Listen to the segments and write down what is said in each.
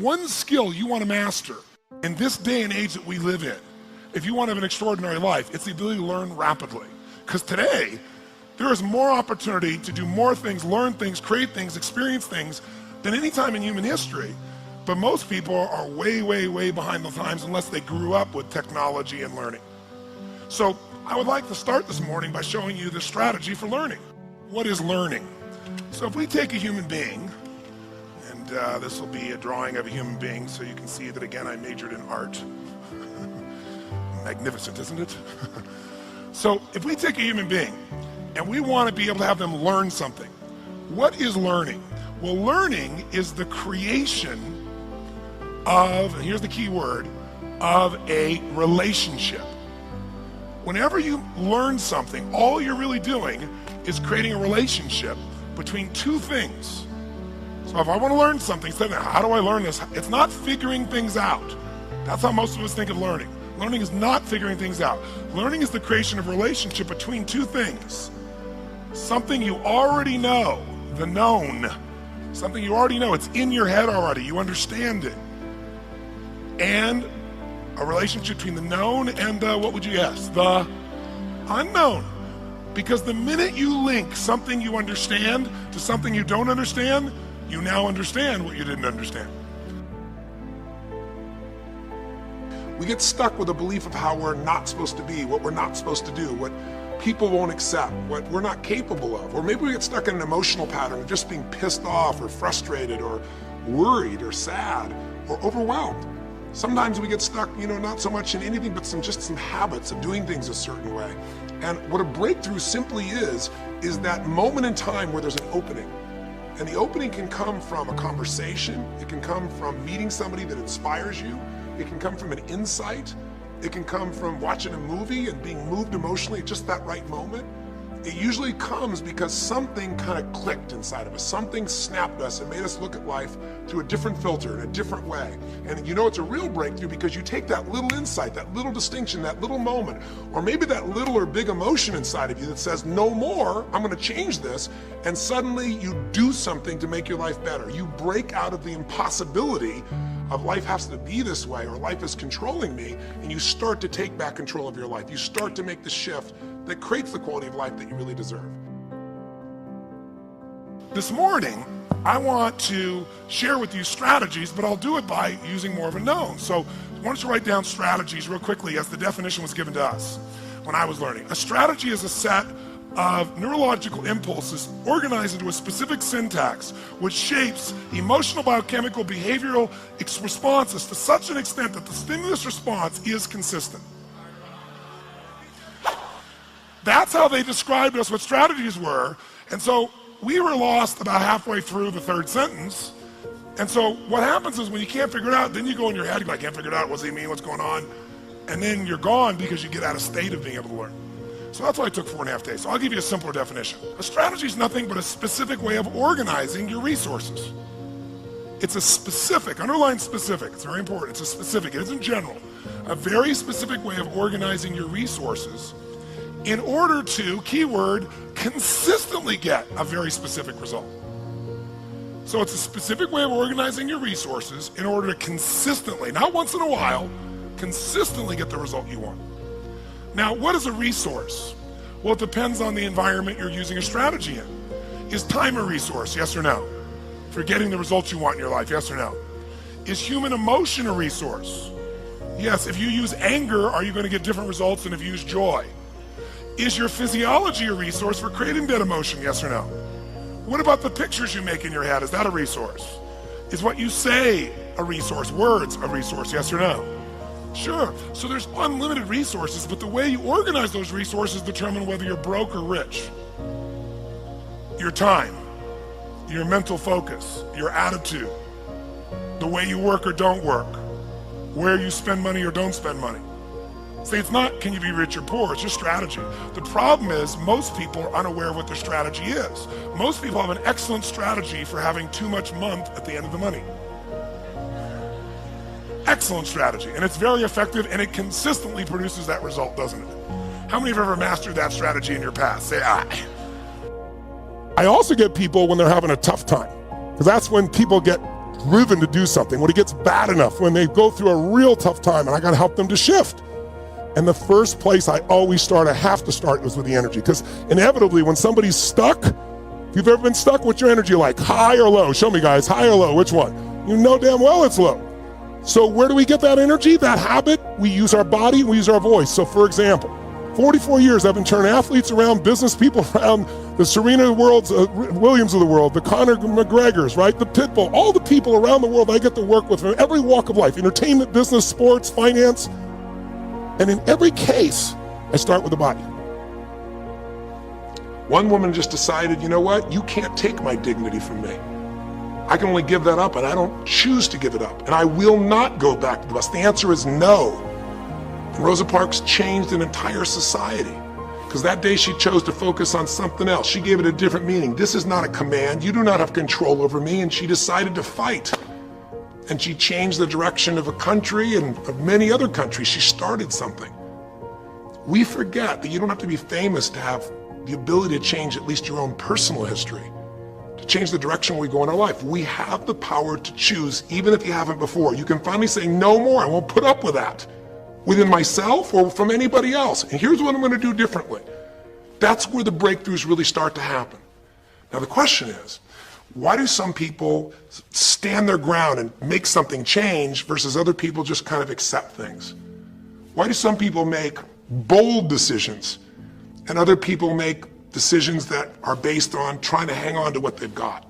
One skill you want to master in this day and age that we live in, if you want to have an extraordinary life, it's the ability to learn rapidly. Because today, there is more opportunity to do more things, learn things, create things, experience things than any time in human history. But most people are way, way, way behind the times unless they grew up with technology and learning. So I would like to start this morning by showing you the strategy for learning. What is learning? So if we take a human being, and this will be a drawing of a human being so you can see that again I majored in art. Magnificent, isn't it? So if we take a human being and we want to be able to have them learn something, what is learning? Well, learning is the creation of, and here's the key word, of a relationship. Whenever you learn something, all you're really doing is creating a relationship between two things. So if I want to learn something, how do I learn this? It's not figuring things out. That's how most of us think of learning. Learning is not figuring things out. Learning is the creation of a relationship between two things. Something you already know, the known. Something you already know, it's in your head already, you understand it. And a relationship between the known and the, what would you guess? The unknown. Because the minute you link something you understand to something you don't understand, you now understand what you didn't understand. We get stuck with a belief of how we're not supposed to be, what we're not supposed to do, what people won't accept, what we're not capable of. Or maybe we get stuck in an emotional pattern of just being pissed off or frustrated or worried or sad or overwhelmed. Sometimes we get stuck, not so much in anything but just some habits of doing things a certain way. And what a breakthrough simply is that moment in time where there's an opening. And the opening can come from a conversation, it can come from meeting somebody that inspires you, it can come from an insight, it can come from watching a movie and being moved emotionally at just that right moment. It usually comes because something kind of clicked inside of us, something snapped us and made us look at life through a different filter, in a different way. And it's a real breakthrough because you take that little insight, that little distinction, that little moment, or maybe that little or big emotion inside of you that says, no more, I'm gonna change this, and suddenly you do something to make your life better. You break out of the impossibility of life has to be this way or life is controlling me, and you start to take back control of your life. You start to make the shift that creates the quality of life that you really deserve. This morning, I want to share with you strategies, but I'll do it by using more of a known. So why don't you write down strategies real quickly as the definition was given to us when I was learning. A strategy is a set of neurological impulses organized into a specific syntax which shapes emotional, biochemical, behavioral responses to such an extent that the stimulus response is consistent. That's how they described us what strategies were. And so we were lost about halfway through the third sentence. And so what happens is when you can't figure it out, then you go in your head, you're like, I can't figure it out, what does he mean, what's going on? And then you're gone because you get out of state of being able to learn. So that's why I took 4.5 days. So I'll give you a simpler definition. A strategy is nothing but a specific way of organizing your resources. It's a specific, underline specific, it's very important, it's a specific, it isn't general. A very specific way of organizing your resources in order to, keyword, consistently get a very specific result. So it's a specific way of organizing your resources in order to consistently, not once in a while, consistently get the result you want. Now, what is a resource? Well, it depends on the environment you're using a strategy in. Is time a resource, yes or no? For getting the results you want in your life, yes or no? Is human emotion a resource? Yes, if you use anger, are you going to get different results than if you use joy? Is your physiology a resource for creating that emotion, yes or no? What about the pictures you make in your head? Is that a resource? Is what you say a resource? Words a resource, yes or no? Sure, so there's unlimited resources, but the way you organize those resources determine whether you're broke or rich. Your time, your mental focus, your attitude, the way you work or don't work, where you spend money or don't spend money. See, it's not can you be rich or poor, it's just strategy. The problem is most people are unaware of what their strategy is. Most people have an excellent strategy for having too much month at the end of the money. Excellent strategy, and it's very effective, and it consistently produces that result, doesn't it? How many have ever mastered that strategy in your past? Say aye. I also get people when they're having a tough time, because that's when people get driven to do something, when it gets bad enough, when they go through a real tough time, and I got to help them to shift. And the first place I always start, I have to start, was with the energy. Because inevitably, when somebody's stuck, if you've ever been stuck, what's your energy like? High or low? Show me, guys. High or low? Which one? You know damn well it's low. So where do we get that energy, that habit? We use our body, we use our voice. So for example, 44 years I've been turning athletes around, business people around, the Serena Williams of the world, the Conor McGregors, right? The Pitbull, all the people around the world I get to work with from every walk of life, entertainment, business, sports, finance. And in every case, I start with the body. One woman just decided, you know what? You can't take my dignity from me. I can only give that up, and I don't choose to give it up. And I will not go back to the bus. The answer is no. And Rosa Parks changed an entire society, because that day she chose to focus on something else. She gave it a different meaning. This is not a command. You do not have control over me. And she decided to fight. And she changed the direction of a country and of many other countries. She started something. We forget that you don't have to be famous to have the ability to change at least your own personal history, to change the direction we go in our life. We have the power to choose, even if you haven't before. You can finally say, no more, I won't put up with that, within myself or from anybody else. And here's what I'm going to do differently. That's where the breakthroughs really start to happen. Now the question is, why do some people stand their ground and make something change versus other people just kind of accept things? Why do some people make bold decisions and other people make decisions that are based on trying to hang on to what they've got?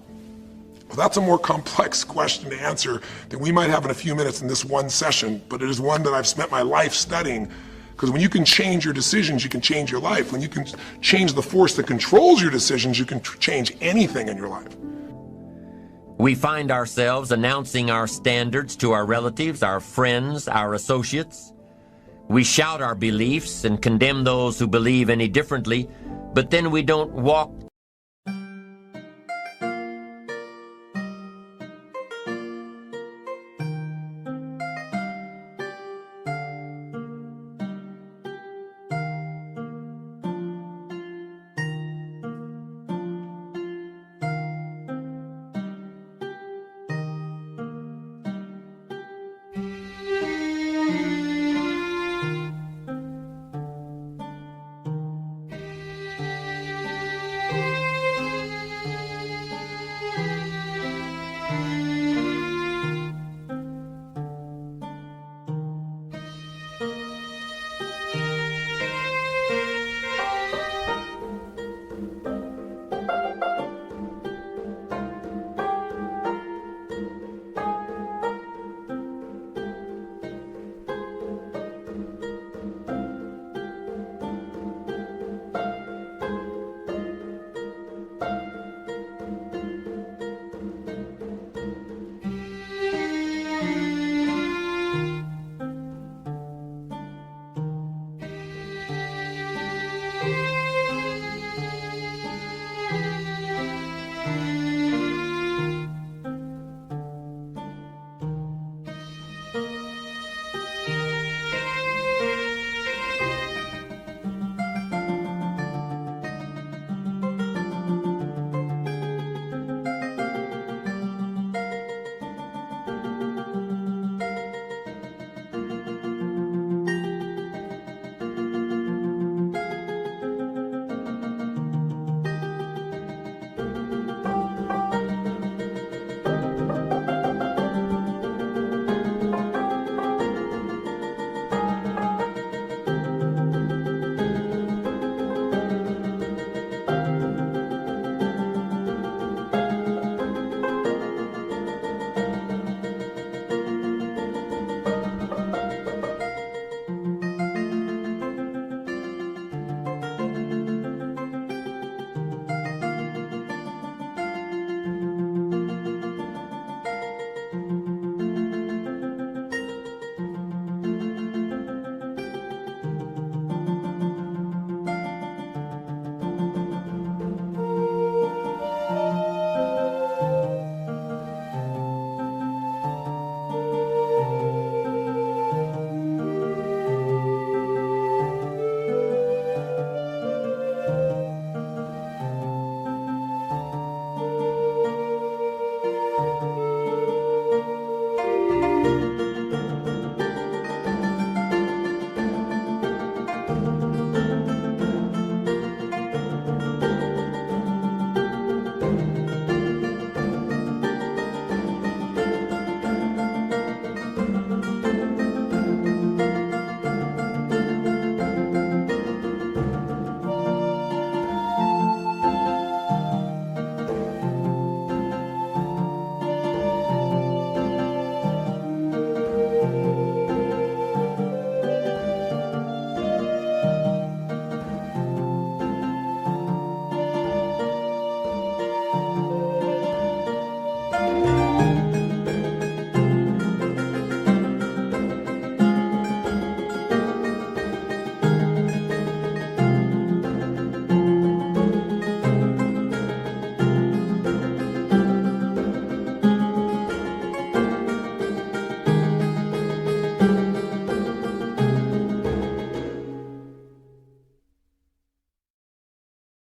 Well, that's a more complex question to answer than we might have in a few minutes in this one session, but it is one that I've spent my life studying, because when you can change your decisions, you can change your life. When you can change the force that controls your decisions, you can change anything in your life. We find ourselves announcing our standards to our relatives, our friends, our associates. We shout our beliefs and condemn those who believe any differently, but then we don't walk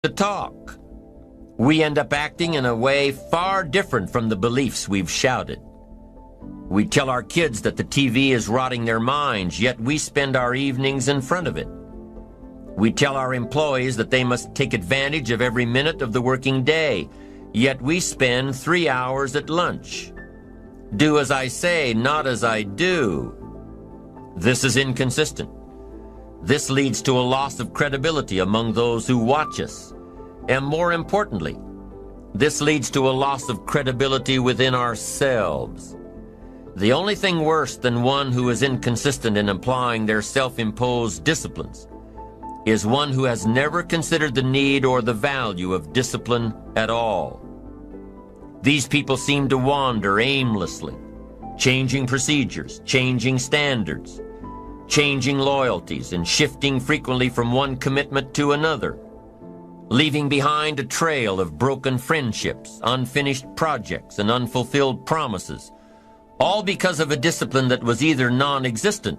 the talk. We end up acting in a way far different from the beliefs we've shouted. We tell our kids that the TV is rotting their minds, yet we spend our evenings in front of it. We tell our employees that they must take advantage of every minute of the working day, yet we spend 3 hours at lunch. Do as I say, not as I do. This is inconsistent. This leads to a loss of credibility among those who watch us. And more importantly, this leads to a loss of credibility within ourselves. The only thing worse than one who is inconsistent in applying their self-imposed disciplines is one who has never considered the need or the value of discipline at all. These people seem to wander aimlessly, changing procedures, changing standards, changing loyalties, and shifting frequently from one commitment to another, leaving behind a trail of broken friendships, unfinished projects, and unfulfilled promises, all because of a discipline that was either non-existent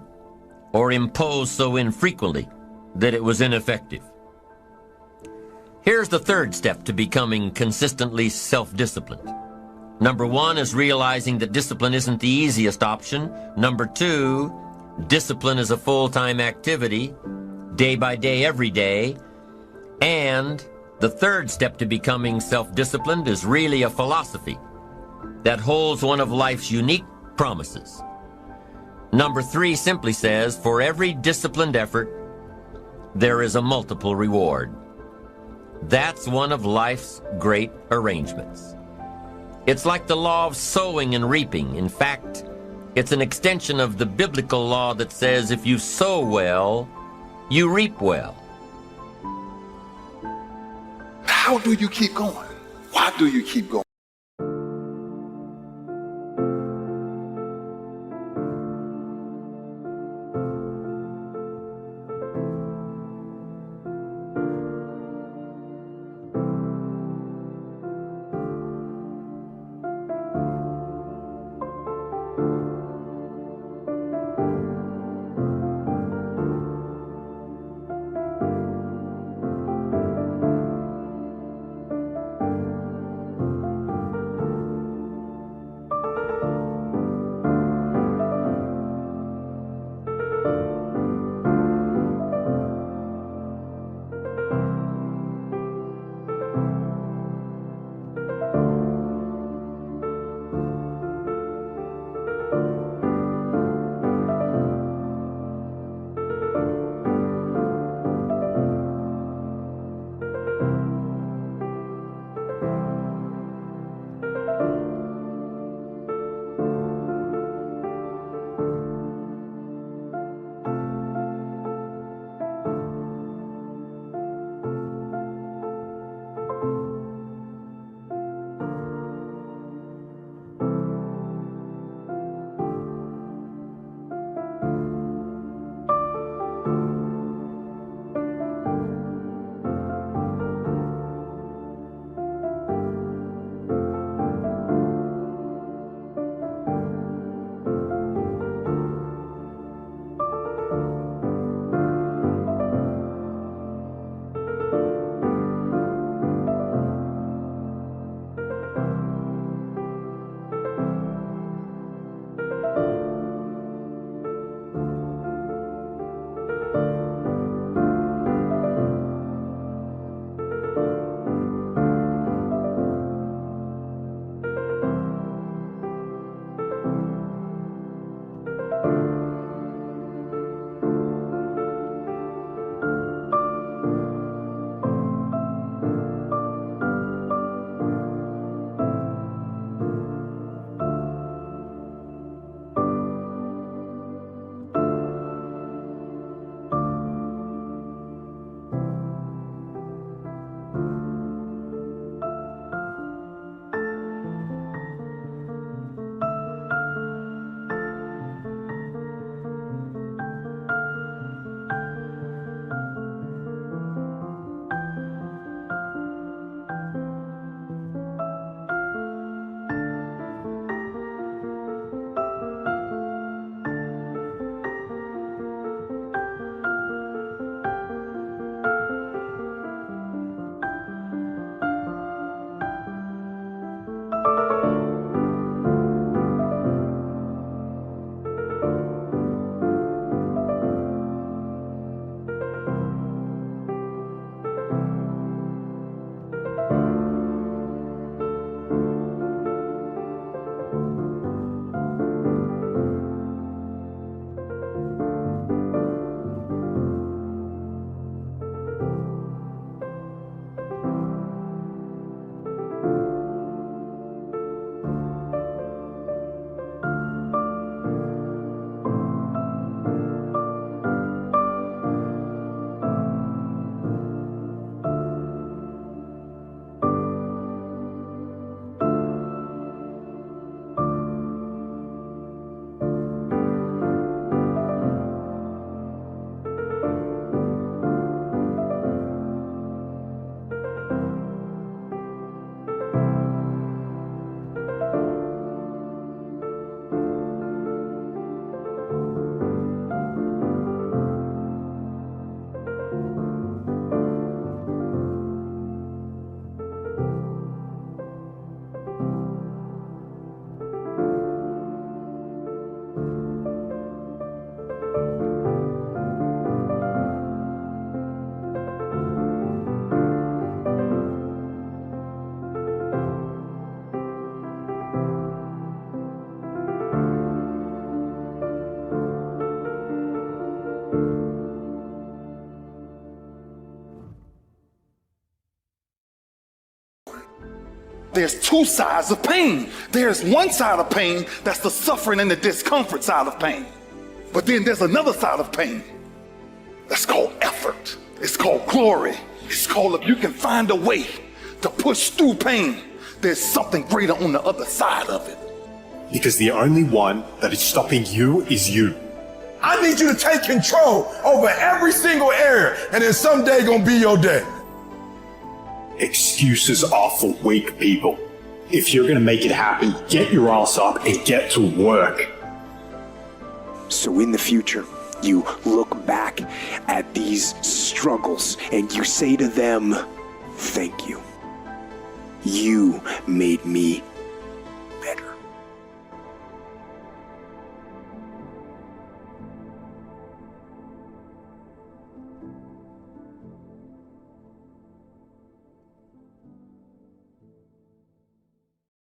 or imposed so infrequently that it was ineffective. Here's the third step to becoming consistently self-disciplined. Number 1 is realizing that discipline isn't the easiest option. Number 2, discipline is a full-time activity, day by day, every day. And the third step to becoming self-disciplined is really a philosophy that holds one of life's unique promises. Number 3 simply says, for every disciplined effort, there is a multiple reward. That's one of life's great arrangements. It's like the law of sowing and reaping. In fact, it's an extension of the biblical law that says if you sow well, you reap well. How do you keep going? Why do you keep going? there's two sides of pain. There's one side of pain that's the suffering and the discomfort side of pain. But then there's another side of pain that's called effort. It's called glory. It's called, if you can find a way to push through pain, there's something greater on the other side of it. Because the only one that is stopping you is you. I need you to take control over every single area, and then someday gonna be your day. Excuses are for weak people. If you're gonna make it happen, get your ass up and get to work. So in the future, you look back at these struggles and you say to them, thank you. You made me